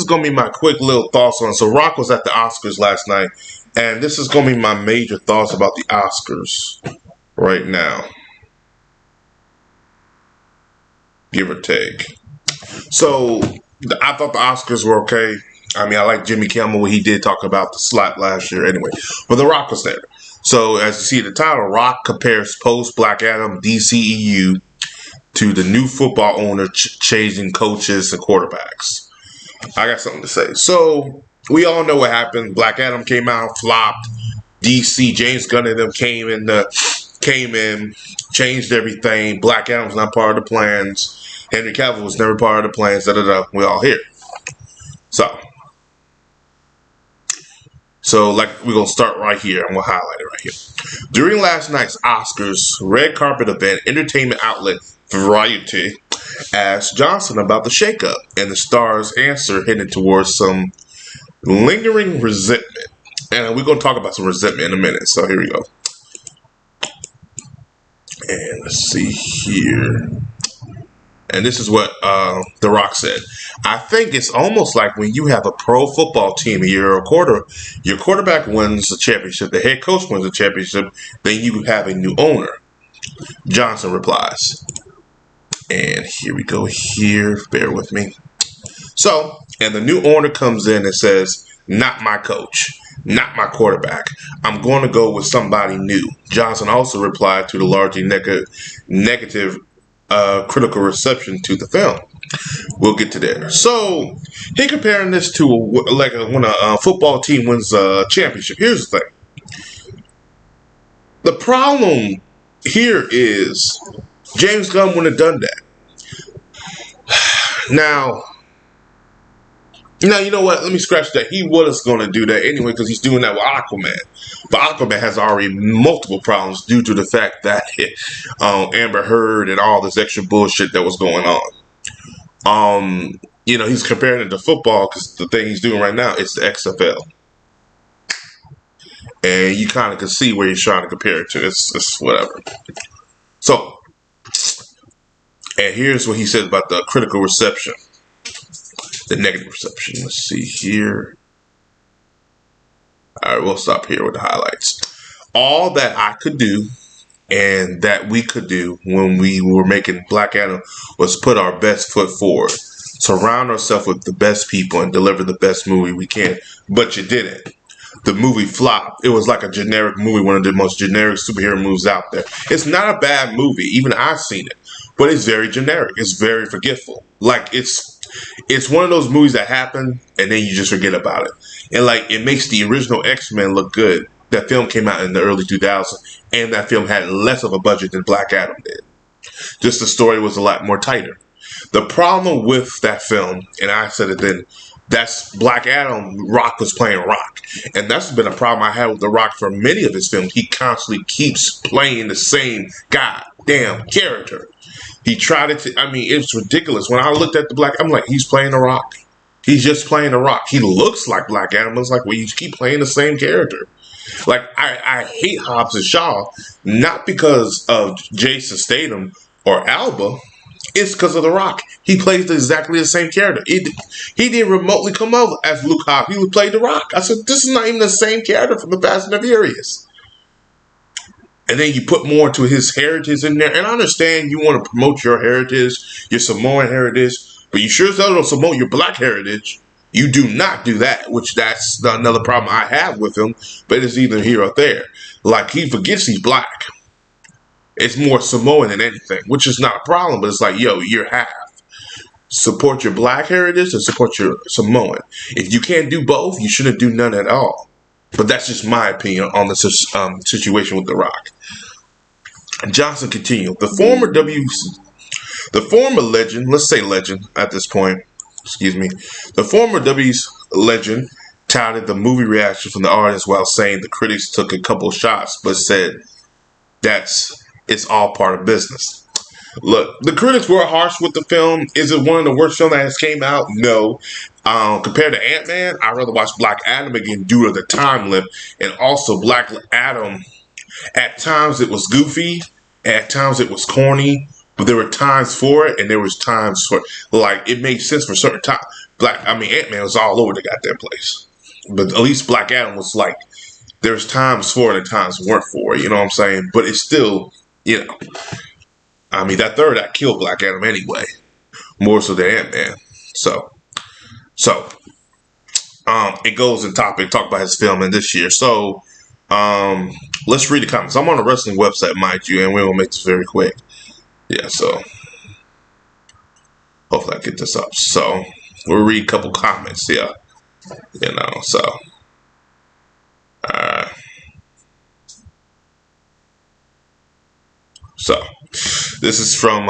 is going to be my quick little thoughts on it. So Rock was at the Oscars last night, and this is going to be my major thoughts about the Oscars right now, give or take. So I thought the Oscars were okay. I mean, I like Jimmy Kimmel when he did talk about the slap last year anyway. But The Rock was there. So as you see the title, Rock compares post-Black Adam DCEU to the new football owner changing coaches and quarterbacks. I got something to say. So we all know what happened. Black Adam came out, flopped. DC, James Gunn and them came in, changed everything. Black Adam was not part of the plans. Henry Cavill was never part of the plans. We all here. So like we're gonna start right here. I'm gonna highlight it right here. During last night's Oscars red carpet event, entertainment outlet Variety asked Johnson about the shakeup, and the star's answer hinted towards some lingering resentment. And we're gonna talk about some resentment in a minute. So here we go. And let's see here. And this is what The Rock said. I think it's almost like when you have a pro football team and your quarterback wins the championship, the head coach wins the championship, then you have a new owner. Johnson replies. And here we go here. Bear with me. So, and the new owner comes in and says, not my coach, not my quarterback. I'm going to go with somebody new. Johnson also replied to the largely negative critical reception to the film. We'll get to that. So he comparing this to when a football team wins a championship. Here's the thing. The problem here is James Gunn wouldn't have done that. Now, you know what? Let me scratch that. He was going to do that anyway because he's doing that with Aquaman. But Aquaman has already multiple problems due to the fact that Amber Heard and all this extra bullshit that was going on. He's comparing it to football because the thing he's doing right now is the XFL. And you kind of can see where he's trying to compare it to. It's whatever. So, and here's what he said about the critical reception. The negative reception. Let's see here. All right, we'll stop here with the highlights. All that I could do and that we could do when we were making Black Adam was put our best foot forward. Surround ourselves with the best people and deliver the best movie we can. But you didn't. The movie flopped. It was like a generic movie, one of the most generic superhero movies out there. It's not a bad movie. Even I've seen it. But it's very generic. It's very forgetful. Like, it's one of those movies that happen and then you just forget about it. And like it makes the original X-Men look good. That film came out in the early 2000s and that film had less of a budget than Black Adam did. Just the story was a lot more tighter. The problem with that film, and I said it then, that's Black Adam, Rock was playing Rock. And that's been a problem I had with The Rock for many of his films. He constantly keeps playing the same goddamn character. He tried it it's ridiculous. When I looked at I'm like, he's playing The Rock. He's just playing The Rock. He looks like Black Adam. It's like, well, you keep playing the same character. Like, I hate Hobbs and Shaw, not because of Jason Statham or Alba. It's because of The Rock. He plays exactly the same character. He didn't remotely come over as Luke Hobbs. He played The Rock. I said, this is not even the same character from the Fast and the Furious. And then you put more to his heritage in there. And I understand you want to promote your heritage, your Samoan heritage, but you sure as hell don't promote your black heritage. You do not do that, which that's another problem I have with him, but it's either here or there. Like, he forgets he's black. It's more Samoan than anything, which is not a problem, but it's like, yo, you're half. Support your black heritage and support your Samoan. If you can't do both, you shouldn't do none at all. But that's just my opinion on the situation with The Rock. Johnson continued. The former legend, let's say legend at this point, the former W's legend touted the movie reaction from the audience while saying the critics took a couple shots, but said it's all part of business. Look, the critics were harsh with the film. Is it one of the worst films that has came out? No. Compared to Ant-Man, I'd rather watch Black Adam again due to the time limit. And also, Black Adam, at times it was goofy, at times it was corny, but there were times for it, and there was times for, like, it made sense for certain times. Ant-Man was all over the goddamn place. But at least Black Adam was like, there's times for it and times weren't for it. You know what I'm saying? But it's still, that third act killed Black Adam anyway, more so than Ant-Man. So, it goes in talk about his film in this year. So, let's read the comments. I'm on a wrestling website, mind you, and we will make this very quick. Yeah, so hopefully I get this up. So we'll read a couple comments here. So so this is from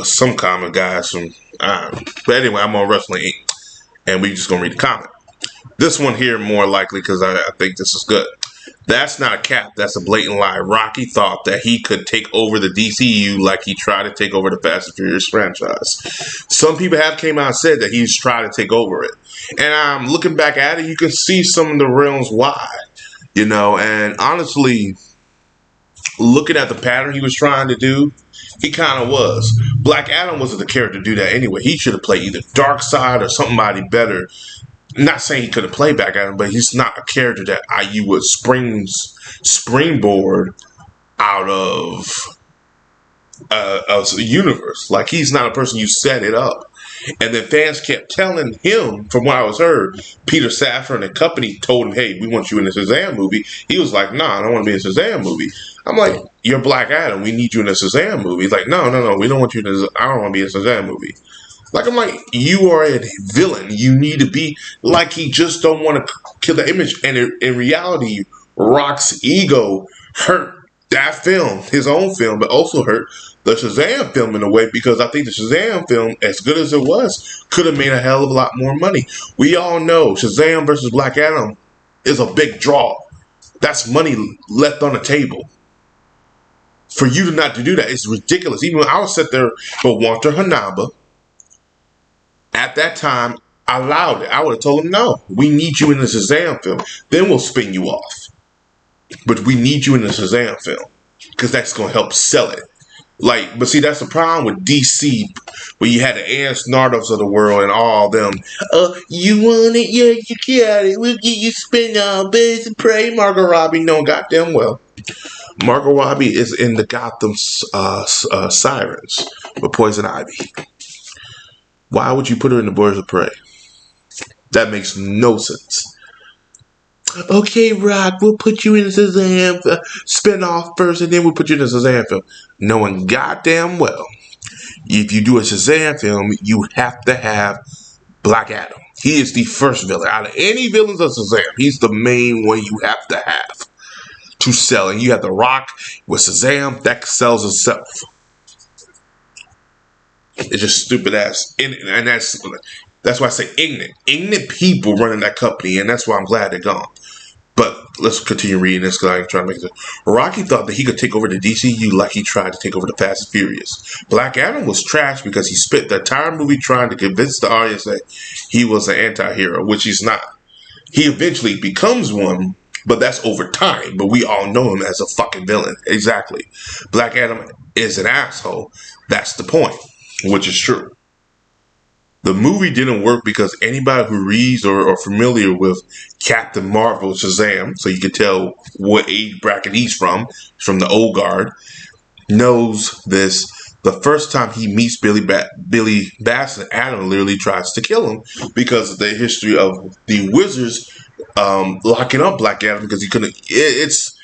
some comment guys from but anyway, I'm on Wrestling Inc. and we just gonna read the comment. This one here more likely because I think this is good. That's not a cap. That's a blatant lie. Rocky thought that he could take over the DCU like he tried to take over the Fast and Furious franchise. Some people have came out and said that he's trying to take over it. And looking back at it, you can see some of the realms why. And honestly, looking at the pattern he was trying to do, he kind of was. Black Adam wasn't the character to do that anyway. He should have played either Darkseid or somebody better. Not saying he could have played Black Adam, but he's not a character that you would springboard out of the universe. Like, he's not a person you set it up. And then fans kept telling him, from what I was heard, Peter Safran and company told him, hey, we want you in the Shazam movie. He was like, nah, I don't want to be in a Shazam movie. I'm like, you're Black Adam. We need you in a Shazam movie. He's like, no, we don't want you I don't want to be in a Shazam movie. Like, I'm like, you are a villain. You need to be like, he just don't want to kill the image. And in reality, Rock's ego hurt that film, his own film, but also hurt the Shazam film in a way, because I think the Shazam film, as good as it was, could have made a hell of a lot more money. We all know Shazam versus Black Adam is a big draw. That's money left on the table. For you to not to do that, it's ridiculous. Even when I was sitting there, but Walter Hanaba, at that time, allowed it. I would have told him, no, we need you in the Shazam film. Then we'll spin you off. But we need you in the Shazam film because that's going to help sell it. But see, that's the problem with DC, where you had the Ants Nardos of the world and all them. You want it? Yeah, you got it. We'll get you spin off. Birds and Prey. Margot Robbie, no, goddamn well. Margot Robbie is in the Gotham Sirens with Poison Ivy. Why would you put her in the Birds of Prey? That makes no sense. Okay, Rock, we'll put you in the Shazam spinoff first, and then we'll put you in the Shazam film. Knowing goddamn well, if you do a Shazam film, you have to have Black Adam. He is the first villain. Out of any villains of Shazam, he's the main one you have to have to sell. And you have The Rock with Shazam, that sells itself. It's just stupid ass. And that's why I say ignorant. Ignorant people running that company, and that's why I'm glad they're gone. But let's continue reading this because I'm trying to make this. Rocky thought that he could take over the DCU like he tried to take over the Fast and Furious. Black Adam was trash because he spent the entire movie trying to convince the audience that he was an anti-hero, which he's not. He eventually becomes one, but that's over time. But we all know him as a fucking villain. Exactly. Black Adam is an asshole. That's the point, which is true. The movie didn't work because anybody who reads or are familiar with Captain Marvel, Shazam, so you can tell what age bracket he's from the old guard, knows this. The first time he meets Billy Batson, Adam literally tries to kill him because of the history of the Wizards locking up Black Adam because he couldn't. It's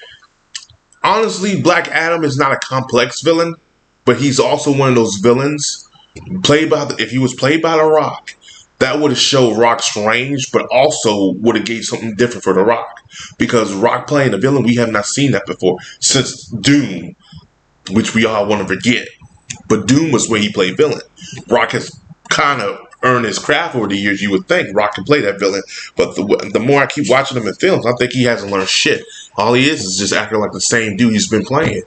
honestly, Black Adam is not a complex villain, but he's also one of those villains. If he was played by The Rock, that would have showed Rock's range, but also would have gave something different for The Rock. Because Rock playing a villain, we have not seen that before since Doom, which we all want to forget. But Doom was where he played villain. Rock has kind of earned his craft over the years. You would think Rock can play that villain, but the more I keep watching him in films, I think he hasn't learned shit. All he is just acting like the same dude he's been playing.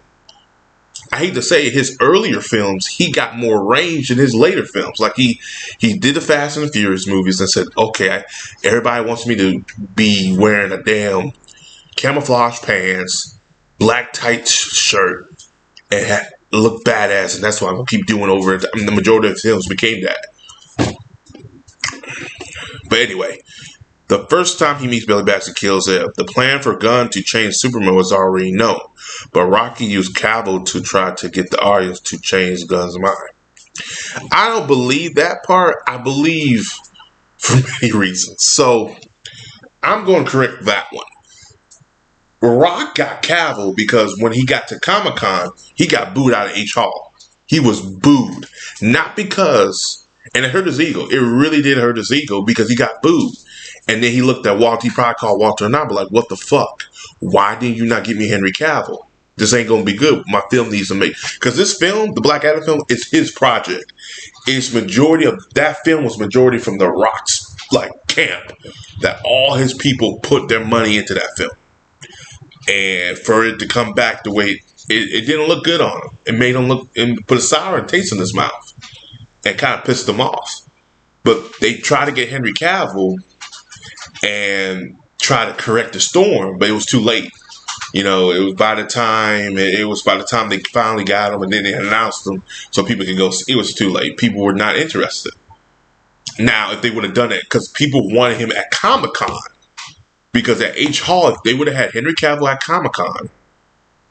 I hate to say it, his earlier films, he got more range in his later films. Like he did the Fast and the Furious movies and said, okay, everybody wants me to be wearing a damn camouflage pants, black tight shirt, and look badass, and that's what I'm going to keep doing over it. The majority of his films became that. But anyway, the first time he meets Billy Batson kills Eb, the plan for Gunn to change Superman was already known, but Rocky used Cavill to try to get the audience to change Gunn's mind. I don't believe that part. I believe for many reasons. So I'm going to correct that one. Rock got Cavill because when he got to Comic-Con, he got booed out of H Hall. He was booed. Not because, and it hurt his ego. It really did hurt his ego because he got booed. And then he looked at Walter. He probably called Walter and I, but like, what the fuck? Why didn't you not give me Henry Cavill? This ain't going to be good. My film needs to make. Because this film, the Black Adam film, is his project. It's majority of that film was majority from the Rock's like camp. That all his people put their money into that film. And for it to come back the way it didn't look good on him. It made him look and put a sour taste in his mouth and kind of pissed him off. But they tried to get Henry Cavill and try to correct the storm, but it was too late. You know, it was by the time they finally got him, and then they announced him so people could go. It was too late. People were not interested. Now, if they would have done it, because people wanted him at Comic-Con. Because at H Hall, if they would have had Henry Cavill at Comic-Con,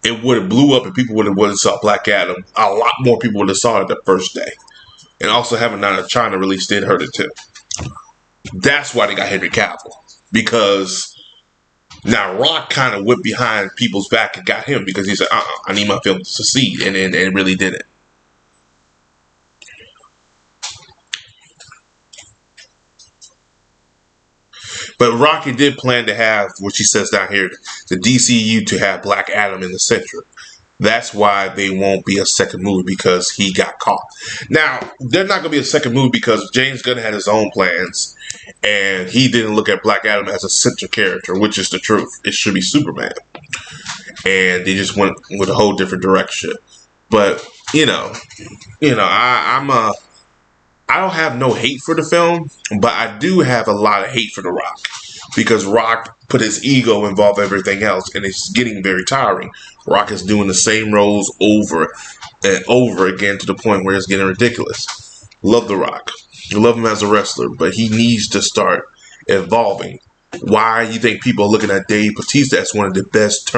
it would have blew up and people would have saw Black Adam. A lot more people would have saw it the first day. And also having out of China release did hurt it too. That's why they got Henry Cavill. Because now Rock kind of went behind people's back and got him because he said, I need my film to succeed. And it really didn't. But Rocky did plan to have, what she says down here, the DCU to have Black Adam in the center. That's why they won't be a second movie because he got caught. Now, there's not going to be a second movie because James Gunn had his own plans and he didn't look at Black Adam as a center character, which is the truth. It should be Superman. And they just went with a whole different direction. But, I don't have no hate for the film, but I do have a lot of hate for The Rock because Rock put his ego involved in everything else, and it's getting very tiring. Rock is doing the same roles over and over again to the point where it's getting ridiculous. Love The Rock. Love him as a wrestler, but he needs to start evolving. Why you think people are looking at Dave Bautista as one of the best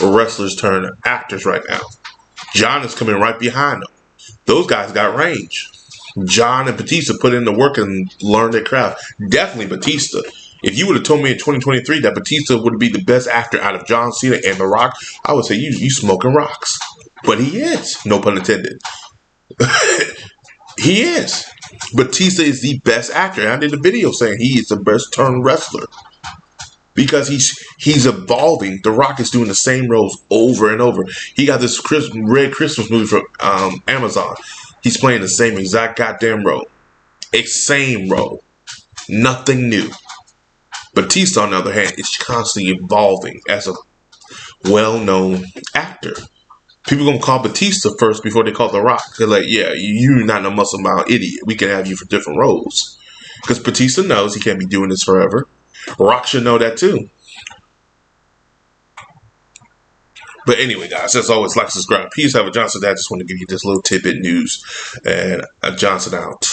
wrestlers turned actors right now? John is coming right behind him. Those guys got range. John and Batista put in the work and learned their craft. Definitely Batista. If you would have told me in 2023 that Batista would be the best actor out of John Cena and The Rock, I would say you smoking rocks. But he is. No pun intended. He is. Batista is the best actor. And I did a video saying he is the best turned wrestler. Because he's evolving. The Rock is doing the same roles over and over. He got this Red Christmas movie from Amazon. He's playing the same exact goddamn role. Same role. Nothing new. Batista, on the other hand, is constantly evolving as a well-known actor. People gonna call Batista first before they call The Rock. They're like, yeah, you're not no muscle bound idiot. We can have you for different roles. Because Batista knows he can't be doing this forever. Rock should know that too. But anyway, guys, as always, like, subscribe. Peace. Have a Johnson. I just want to give you this little tidbit news. And Johnson out.